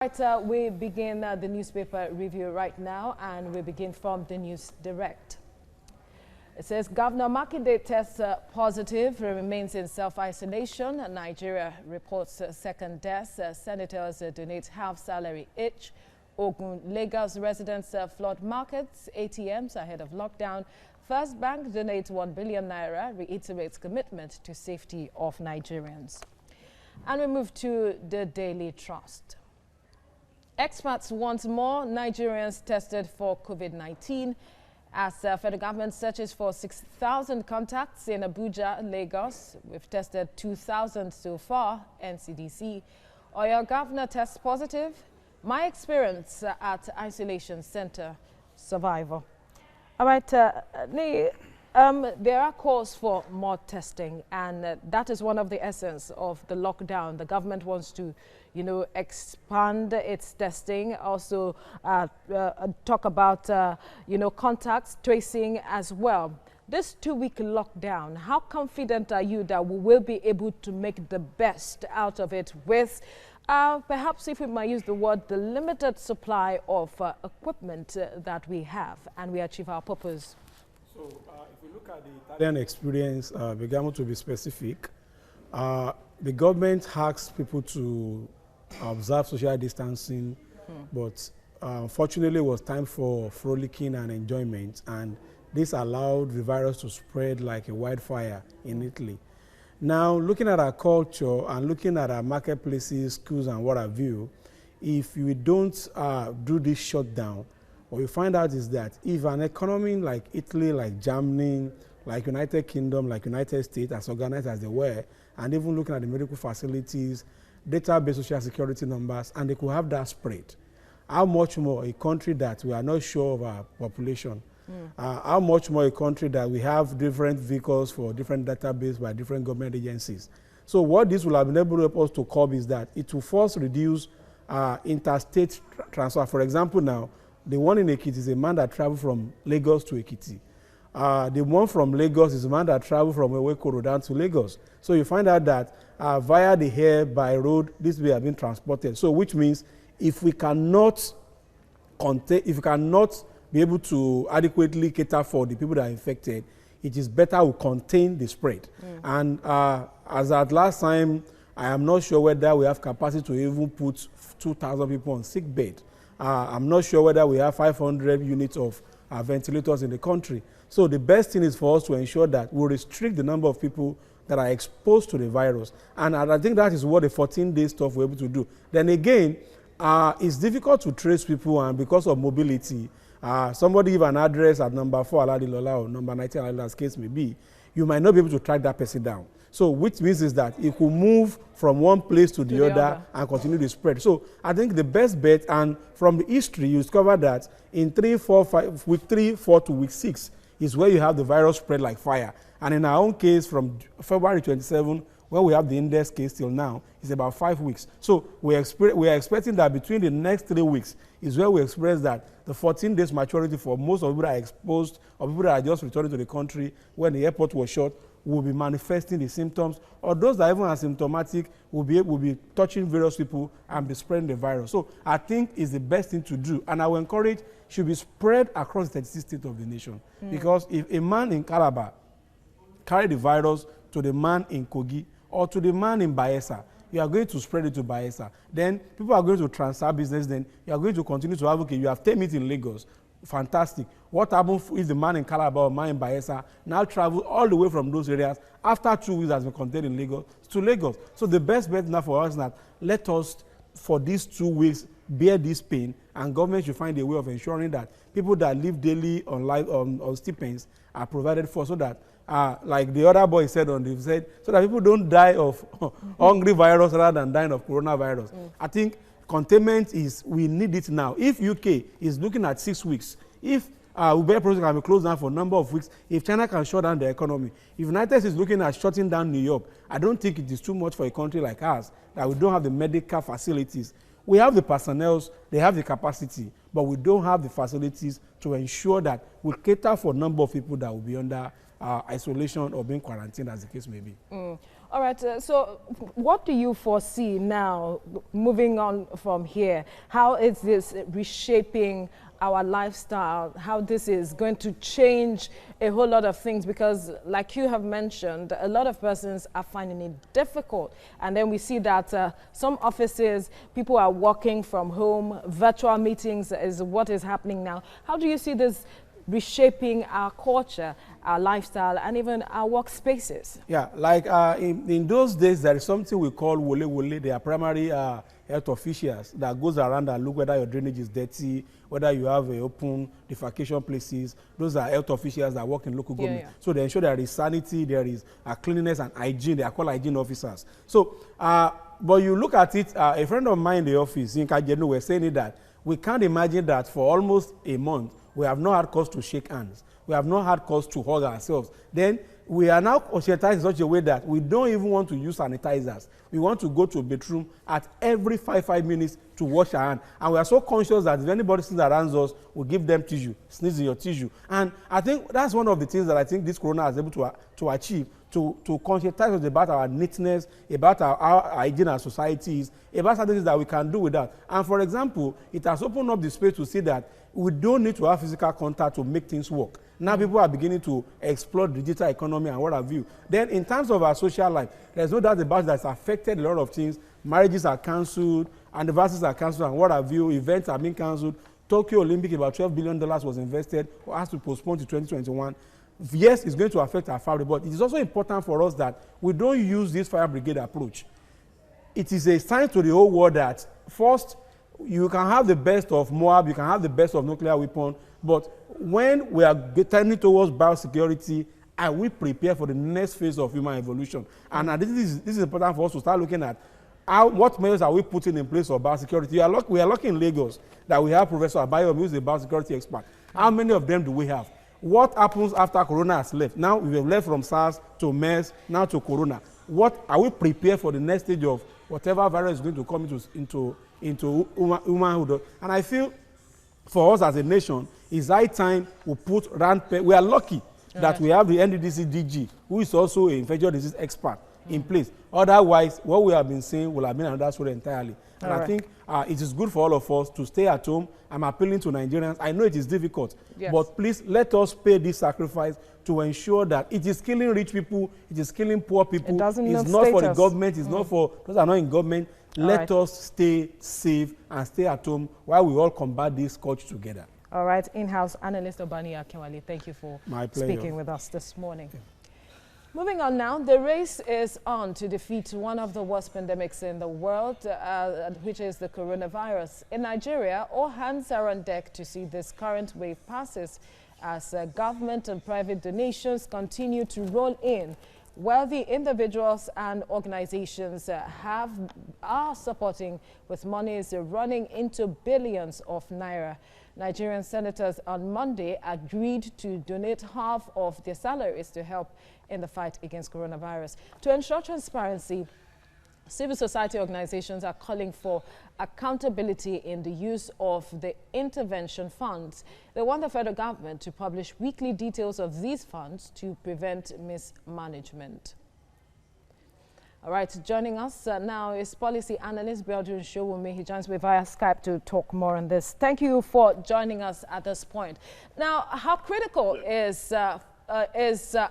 Right, we begin the newspaper review right now, and we begin from the News Direct. It says Governor Makinde tests positive, remains in self-isolation. Nigeria reports second death. Senators donate half salary each. Ogun, Lagos residents flood markets, ATMs ahead of lockdown. First Bank donates 1 billion naira, reiterates commitment to safety of Nigerians. And we move to the Daily Trust. Experts want more Nigerians tested for COVID-19 as federal government searches for 6,000 contacts in Abuja, Lagos. We've tested 2,000 so far, NCDC. Or your governor tests positive? My experience at isolation center survivor. All right, there are calls for more testing, and that is one of the essence of the lockdown. The government wants to, expand its testing, also talk about, contacts tracing as well. This 2-week lockdown, how confident are you that we will be able to make the best out of it with, perhaps if we might use the word, the limited supply of equipment that we have, and we achieve our purpose? So if we look at the Italian experience, we're going to be specific. The government asks people to observe social distancing, but unfortunately it was time for frolicking and enjoyment, and this allowed the virus to spread like a wildfire in Italy. Now, looking at our culture and looking at our marketplaces, schools, and what have you, if we don't do this shutdown, what we find out is that if an economy like Italy, like Germany, like United Kingdom, like United States, as organized as they were, and even looking at the medical facilities, database social security numbers, and they could have that spread, how much more a country that we are not sure of our population, how much more a country that we have different vehicles for different database by different government agencies. So what this will have been able to help us to curb is that it will first reduce interstate transfer. For example, now, the one in Ekiti is a man that traveled from Lagos to Ekiti. The one from Lagos is a man that traveled from Ewekoro down to Lagos. So you find out that via the air, by road, this will have been transported. So which means if we cannot be able to adequately cater for the people that are infected, it is better we contain the spread. And as at last time, I am not sure whether we have capacity to even put 2,000 people on sick bed. I'm not sure whether we have 500 units of ventilators in the country. So the best thing is for us to ensure that we restrict the number of people that are exposed to the virus. And I think that is what the 14-day stuff we're able to do. Then again, it's difficult to trace people, and because of mobility, somebody give an address at number 4 Aladilola or number 19 Aladilola, as case may be, you might not be able to track that person down. So which means is that it could move from one place to the other and continue to spread. So I think the best bet, and from the history, you discover that in week 3, 4 to week 6 is where you have the virus spread like fire. And in our own case, from February 27, when we have the index case till now, it's about 5 weeks. So we are expecting that between the next 3 weeks is where we experience that the 14 days maturity for most of people that are exposed or people that are just returning to the country when the airport was shut will be manifesting the symptoms, or those that are even asymptomatic will be touching various people and be spreading the virus. So I think it's the best thing to do, and I will encourage should be spread across the 36 states of the nation. Because if a man in Calabar carry the virus to the man in Kogi or to the man in Bayelsa, you are going to spread it to Bayelsa. Then people are going to transfer business. Then you are going to continue to have, okay, you have 10 meetings in Lagos. Fantastic. What happens if the man in Calabar or man in Bayelsa now travel all the way from those areas after 2 weeks has been contained in Lagos to Lagos? So the best bet now for us is that let us, for these 2 weeks, bear this pain, and government should find a way of ensuring that people that live daily on stipends are provided for, so that like the other boy said so that people don't die of hungry virus rather than dying of coronavirus. I think containment we need it now. If UK is looking at 6 weeks, if Uber project can be closed down for a number of weeks, if China can shut down the economy, if United States is looking at shutting down New York, I don't think it is too much for a country like ours that we don't have the medical facilities. We have the personnel, they have the capacity, but we don't have the facilities to ensure that we cater for a number of people that will be under isolation or being quarantined, as the case may be. All right, so what do you foresee now, moving on from here? How is this reshaping our lifestyle? How this is going to change a whole lot of things? Because like you have mentioned, a lot of persons are finding it difficult. And then we see that some offices, people are working from home, virtual meetings is what is happening now. How do you see this reshaping our culture, our lifestyle, and even our workspaces? Yeah, like in those days, there is something we call wole wole. They are primary health officials that goes around and look whether your drainage is dirty, whether you have open defecation places. Those are health officials that work in local government. Yeah. So they ensure there is sanity, there is cleanliness and hygiene. They are called hygiene officers. So, but you look at it, a friend of mine in the office, in Kajenu, were saying that we can't imagine that for almost a month, we have not had cause to shake hands. We have not had cause to hug ourselves. Then we are now conscientized in such a way that we don't even want to use sanitizers. We want to go to a bathroom at every 5 minutes to wash our hands. And we are so conscious that if anybody sneezes around us, we give them tissue, sneeze in your tissue. And I think that's one of the things that I think this corona is able to achieve, to conscientize us about our neatness, about our hygiene as societies, about certain things that we can do with that. And for example, it has opened up the space to see that we don't need to have physical contact to make things work. Now people are beginning to explore digital economy and what have you. Then in terms of our social life, there's no doubt about that it's affected a lot of things. Marriages are cancelled, anniversaries are cancelled, and what have you. Events are being cancelled. Tokyo Olympic, about $12 billion was invested, or has to postpone to 2021. Yes, it's going to affect our family, but it is also important for us that we don't use this fire brigade approach. It is a sign to the whole world that first, you can have the best of Moab, you can have the best of nuclear weapon, but when we are turning towards biosecurity, and we prepare for the next phase of human evolution. And this is important for us to start looking at what measures are we putting in place for biosecurity. We are lucky in Lagos that we have Professor Abayo, who is a biosecurity expert. How many of them do we have? What happens after Corona has left? Now we have left from SARS to MERS, now to Corona. What are we prepared for the next stage of whatever virus is going to come into humanhood? And I feel for us as a nation, it's high time we put we are lucky that we have the NDDC DG, who is also an infectious disease expert, in place. Otherwise, what we have been saying will have been another story entirely. And I think it is good for all of us to stay at home. I'm appealing to Nigerians. I know it is difficult, but please let us pay this sacrifice to ensure that it is killing rich people, it is killing poor people. It's not for the government, it's not for those that are not in government. Let us stay safe and stay at home while we all combat this scourge together. All right, in-house analyst Obani Akinwale, thank you for speaking with us this morning. Moving on now, the race is on to defeat one of the worst pandemics in the world, which is the coronavirus. In Nigeria, all hands are on deck to see this current wave passes as government and private donations continue to roll in. Wealthy individuals and organizations are supporting with monies running into billions of naira. Nigerian senators on Monday agreed to donate half of their salaries to help in the fight against coronavirus. To ensure transparency, civil society organizations are calling for accountability in the use of the intervention funds. They want the federal government to publish weekly details of these funds to prevent mismanagement. All right, joining us now is policy analyst Biodun Showumi. He joins me via Skype to talk more on this. Thank you for joining us at this point. Now, how critical is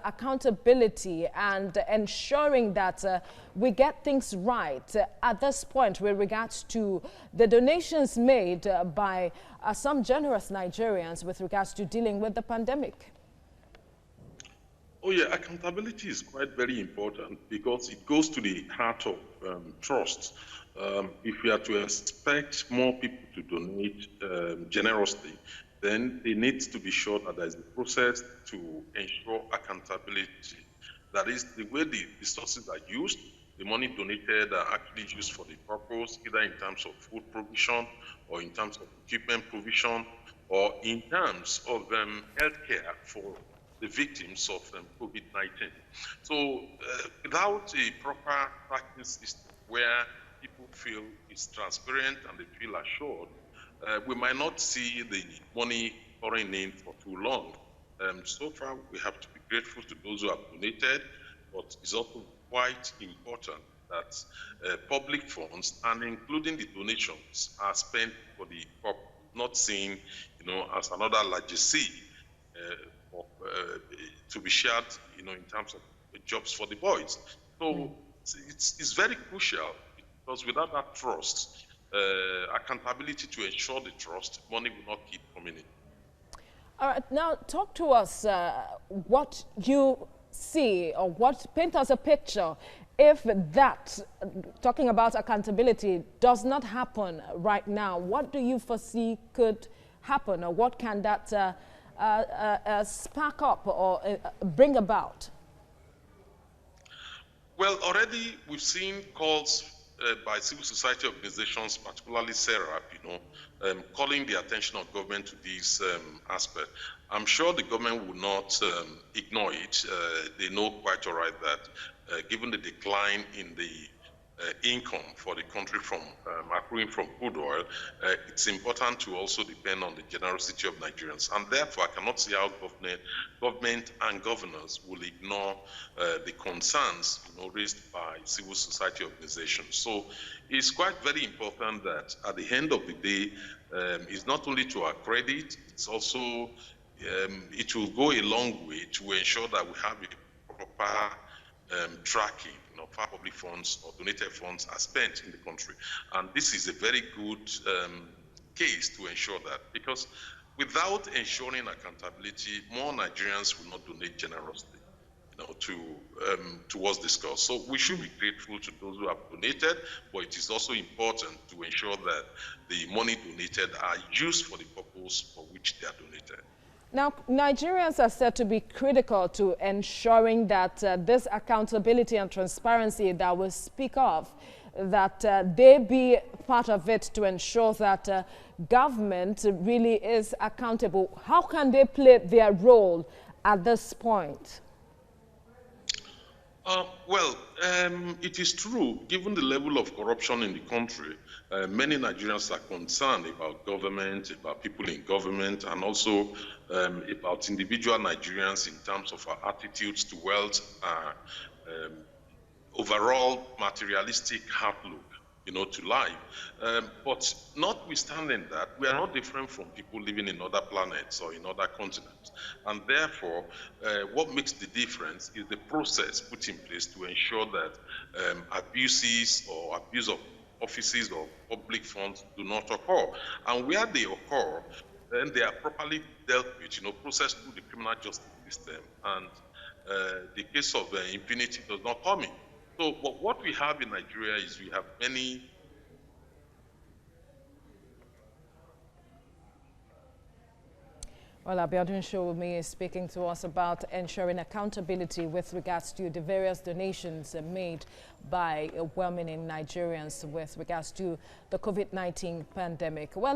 accountability and ensuring that we get things right at this point with regards to the donations made by some generous Nigerians with regards to dealing with the pandemic? Oh yeah, accountability is quite very important because it goes to the heart of trust. If we are to expect more people to donate generously, then they need to be sure that there is a process to ensure accountability. That is, the way the resources are used, the money donated are actually used for the purpose, either in terms of food provision or in terms of equipment provision or in terms of healthcare for the victims of COVID-19. So without a proper tracking system where people feel it's transparent and they feel assured, we might not see the money pouring in for too long. So far, we have to be grateful to those who have donated, but it's also quite important that public funds, and including the donations, are spent for the purpose, not seen, as another legacy to be shared, in terms of jobs for the boys. So it's very crucial, because without that trust, accountability to ensure the trust, money will not keep coming in. All right, now talk to us what you see, or paint us a picture if that, talking about accountability, does not happen right now. What do you foresee could happen, or what can that spark up or bring about? Well, already we've seen calls by civil society organizations, particularly SERAP, calling the attention of government to this aspect. I'm sure the government will not ignore it. They know quite all right that given the decline in the income for the country from accruing from crude oil, it's important to also depend on the generosity of Nigerians. And therefore, I cannot see how government and governors will ignore the concerns raised by civil society organizations. So it's quite very important that at the end of the day, it's not only to our credit, it's also, it will go a long way to ensure that we have a proper tracking of how public funds or donated funds are spent in the country. And this is a very good case to ensure that, because without ensuring accountability, more Nigerians will not donate generously towards this cause. So we should be grateful to those who have donated, but it is also important to ensure that the money donated are used for the purpose for which they are donated. Now, Nigerians are said to be critical to ensuring that this accountability and transparency that we speak of, that they be part of it to ensure that government really is accountable. How can they play their role at this point? It is true, given the level of corruption in the country, many Nigerians are concerned about government, about people in government, and also about individual Nigerians in terms of our attitudes to wealth, overall materialistic outlook, to life. But notwithstanding that, we are not different from people living in other planets or in other continents. And therefore, what makes the difference is the process put in place to ensure that abuses or abuse of offices or public funds do not occur. And where they occur, then they are properly dealt with, processed through the criminal justice system. And the case of impunity does not come in. So what we have in Nigeria is we have many. Well, Abiodun Showumi is speaking to us about ensuring accountability with regards to the various donations made by well-meaning Nigerians with regards to the COVID-19 pandemic. Well,